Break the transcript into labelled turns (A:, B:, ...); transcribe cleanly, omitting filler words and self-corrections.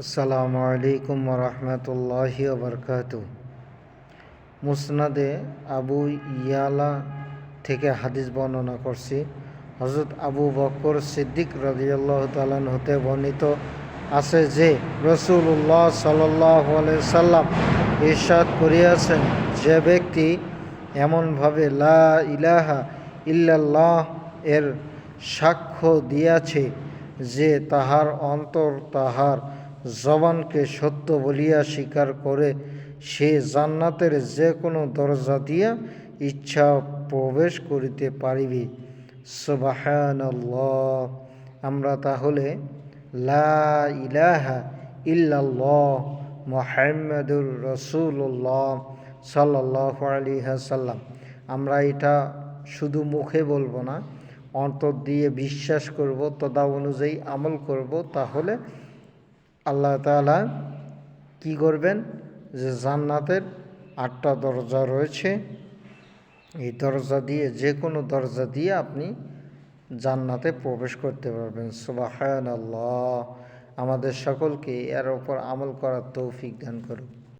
A: আসসালামু আলাইকুম রহমতুল্লাহি ওবরকাতুহ। মুসনাদে আবু ইয়ালা থেকে হাদিস বর্ণনা করছি। হযরত আবু বকর সিদ্দিক রাদিয়াল্লাহু তাআলা হতে বর্ণিত আছে যে রাসূলুল্লাহ সাল্লাল্লাহু আলাইহি সাল্লাম ইরশাদ করিয়াছেন, যে ব্যক্তি এমনভাবে লা ইলাহা ইল্লাল্লাহ এর সাক্ষ্য দিয়াছে যে তাহার অন্তর তাহার জবানকে সত্য বলিয়া স্বীকার করে, সে জান্নাতের যে কোনো দরজা দিয়া ইচ্ছা প্রবেশ করিতে পারিবে। সুবহানাল্লাহ। আমরা তাহলে লা ইলাহা ইল্লাল্লাহ মুহাম্মাদুর রাসূলুল্লাহ সাল্লাল্লাহু আলাইহি ওয়াসাল্লাম, আমরা এটা শুধু মুখে বলবো না, অন্তর দিয়ে বিশ্বাস করব, তদা অনুযায়ী আমল করব। তাহলে আল্লাহ তাআলা কি করবেন, যে জান্নাতের 8টা দরজা রয়েছে, এই দরজা দিয়ে যে কোনো দরজা দিয়ে আপনি জান্নাতে প্রবেশ করতে পারবেন। সুবহানাল্লাহ। আমাদের সকলকে এর ওপর আমল করার তৌফিক দান করুন।